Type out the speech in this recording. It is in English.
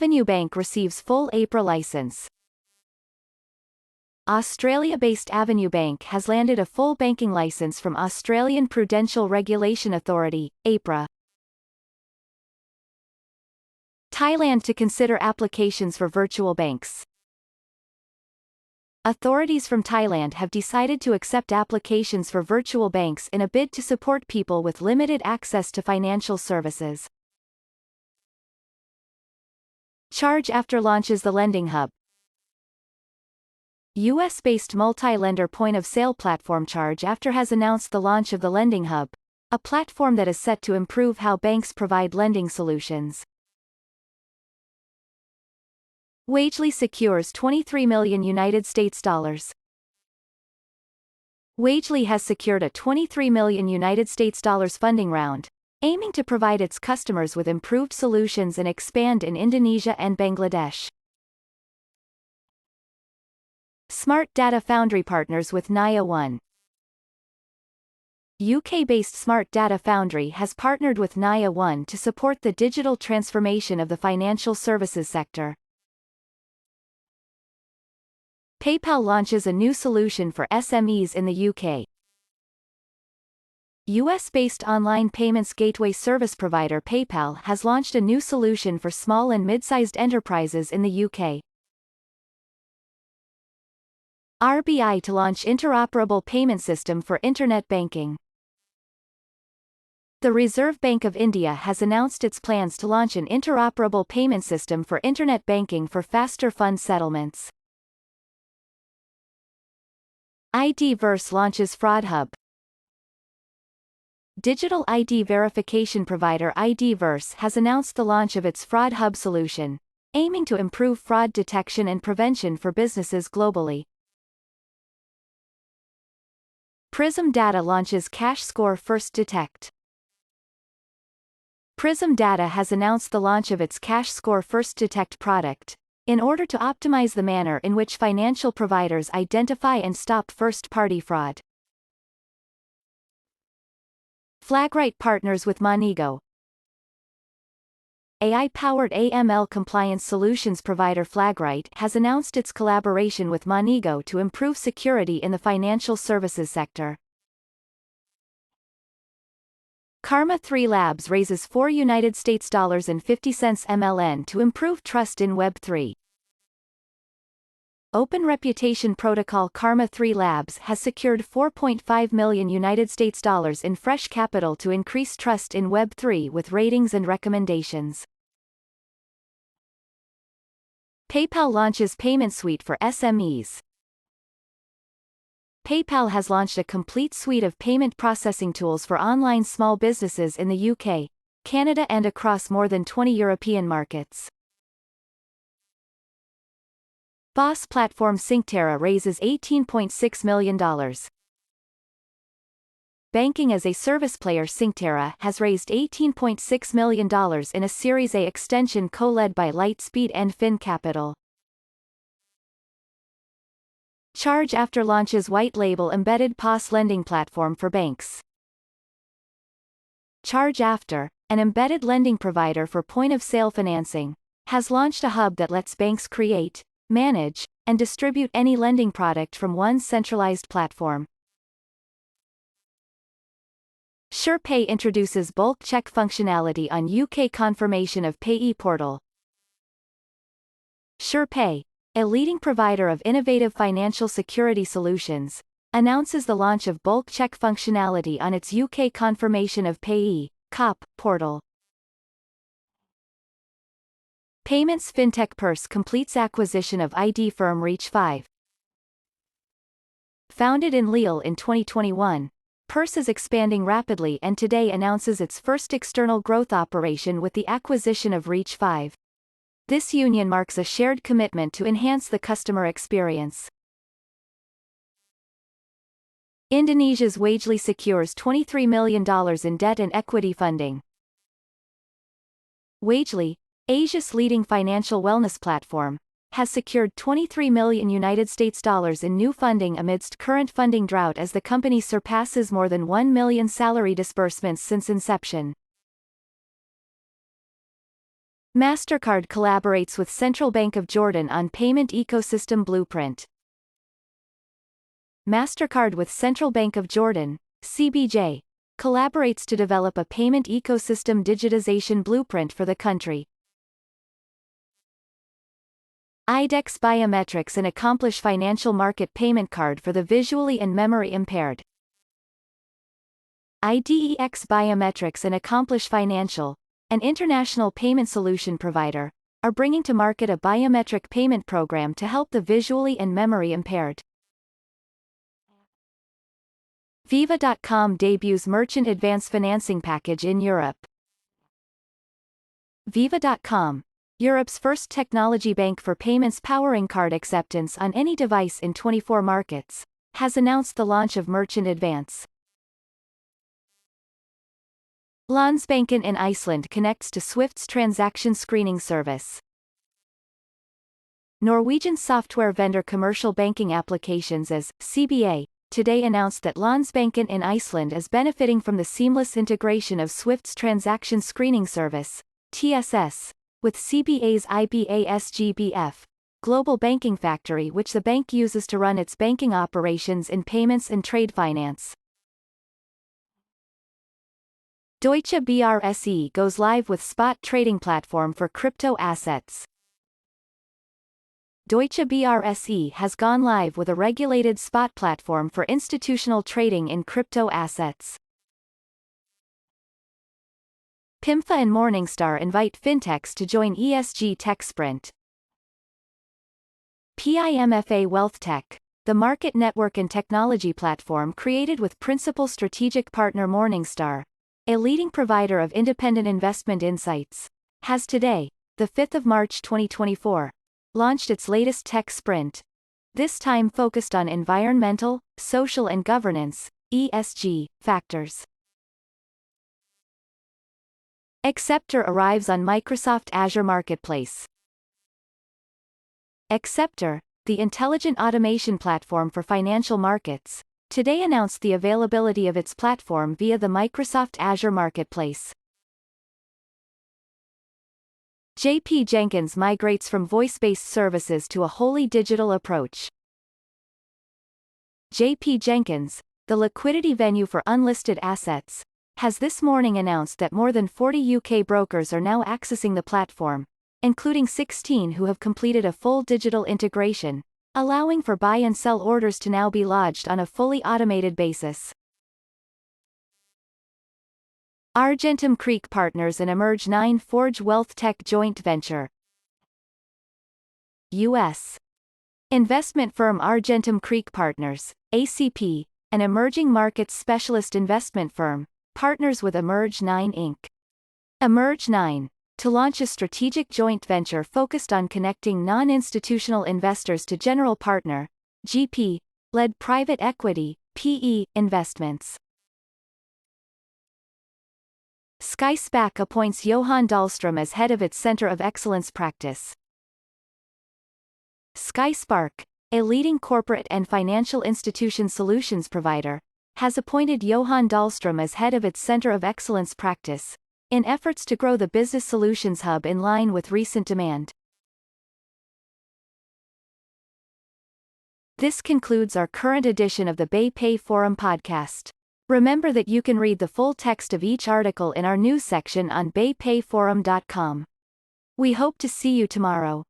Avenue Bank receives full APRA license. Australia-based Avenue Bank has landed a full banking license from Australian Prudential Regulation Authority, APRA. Thailand to consider applications for virtual banks. Authorities from Thailand have decided to accept applications for virtual banks in a bid to support people with limited access to financial services. ChargeAfter launches the Lending Hub. US-based multi-lender point-of-sale platform ChargeAfter has announced the launch of the Lending Hub, a platform that is set to improve how banks provide lending solutions. Wagely secures $23 million. Wagely has secured a $23 million funding round, aiming to provide its customers with improved solutions and expand in Indonesia and Bangladesh. Smart Data Foundry partners with NayaOne. UK-based Smart Data Foundry has partnered with NayaOne to support the digital transformation of the financial services sector. PayPal launches a new solution for SMEs in the UK. US-based online payments gateway service provider PayPal has launched a new solution for small and mid-sized enterprises in the UK. RBI to launch interoperable payment system for internet banking. The Reserve Bank of India has announced its plans to launch an interoperable payment system for internet banking for faster fund settlements. IDVerse launches FraudHub. Digital ID verification provider IDVerse has announced the launch of its FraudHub solution, aiming to improve fraud detection and prevention for businesses globally. Prism Data launches CashScore FirstDetect. Prism Data has announced the launch of its CashScore FirstDetect product, in order to optimize the manner in which financial providers identify and stop first-party fraud. Flagright partners with Manigo. AI-powered AML compliance solutions provider Flagright has announced its collaboration with Manigo to improve security in the financial services sector. Karma3 Labs raises $4.50 MLN to improve trust in Web3. Open Reputation Protocol Karma3 Labs has secured $4.5 million in fresh capital to increase trust in Web3 with ratings and recommendations. PayPal launches Payment Suite for SMEs. PayPal has launched a complete suite of payment processing tools for online small businesses in the UK, Canada and across more than 20 European markets. BaaS platform Synctera raises $18.6 million. Banking-as-a-service player Synctera has raised $18.6 million in a Series A extension co-led by Lightspeed and Fin Capital. ChargeAfter launches white-label embedded PaaS lending platform for banks. ChargeAfter, an embedded lending provider for point-of-sale financing, has launched a hub that lets banks create, manage, and distribute any lending product from one centralized platform. SurePay introduces bulk check functionality on UK Confirmation of Payee portal. SurePay, a leading provider of innovative financial security solutions, announces the launch of bulk check functionality on its UK Confirmation of Payee (COP) portal. Payments Fintech Purse completes acquisition of ID firm ReachFive. Founded in Lille in 2021, Purse is expanding rapidly and today announces its first external growth operation with the acquisition of ReachFive. This union marks a shared commitment to enhance the customer experience. Indonesia's Wagely secures $23 million in debt and equity funding. Wagely, Asia's leading financial wellness platform, has secured $23 million in new funding amidst current funding drought as the company surpasses more than 1 million salary disbursements since inception. Mastercard collaborates with Central Bank of Jordan on Payment Ecosystem Blueprint. Mastercard with Central Bank of Jordan, CBJ, collaborates to develop a payment ecosystem digitization blueprint for the country. IDEX Biometrics and Accomplish Financial Market Payment Card for the visually and memory impaired. IDEX Biometrics and Accomplish Financial, an international payment solution provider, are bringing to market a biometric payment program to help the visually and memory impaired. Viva.com debuts merchant advance financing package in Europe. Viva.com, Europe's first technology bank for payments powering card acceptance on any device in 24 markets, has announced the launch of merchant advance. Landsbanken in Iceland connects to Swift's transaction screening service. Norwegian software vendor Commercial Banking Applications as CBA today announced that Landsbanken in Iceland is benefiting from the seamless integration of Swift's transaction screening service, TSS, with CBA's IBAS-GBF, global banking factory which the bank uses to run its banking operations in payments and trade finance. Deutsche BRSE goes live with spot trading platform for crypto assets. Deutsche BRSE has gone live with a regulated spot platform for institutional trading in crypto assets. PIMFA and Morningstar invite fintechs to join ESG Tech Sprint. PIMFA WealthTech, the market network and technology platform created with principal strategic partner Morningstar, a leading provider of independent investment insights, has today, the 5th of March 2024, launched its latest tech sprint, this time focused on environmental, social and governance, ESG, factors. Acceptor arrives on Microsoft Azure Marketplace. Acceptor, the intelligent automation platform for financial markets, today announced the availability of its platform via the Microsoft Azure Marketplace. JP Jenkins migrates from voice-based services to a wholly digital approach. JP Jenkins, the liquidity venue for unlisted assets, has this morning announced that more than 40 UK brokers are now accessing the platform, including 16 who have completed a full digital integration, allowing for buy and sell orders to now be lodged on a fully automated basis. Argentum Creek Partners and Emerge 9 forge Wealth Tech joint venture. U.S. investment firm Argentum Creek Partners, ACP, an emerging markets specialist investment firm, partners with Emerge 9 Inc. Emerge 9, to launch a strategic joint venture focused on connecting non-institutional investors to general partner, GP-led private equity, PE, investments. Sky SPAC appoints Johan Dahlström as head of its Center of Excellence practice. Sky Spark, a leading corporate and financial institution solutions provider, has appointed Johan Dahlström as head of its Center of Excellence practice, in efforts to grow the business solutions hub in line with recent demand. This concludes our current edition of the BayPay Forum podcast. Remember that you can read the full text of each article in our news section on baypayforum.com. We hope to see you tomorrow.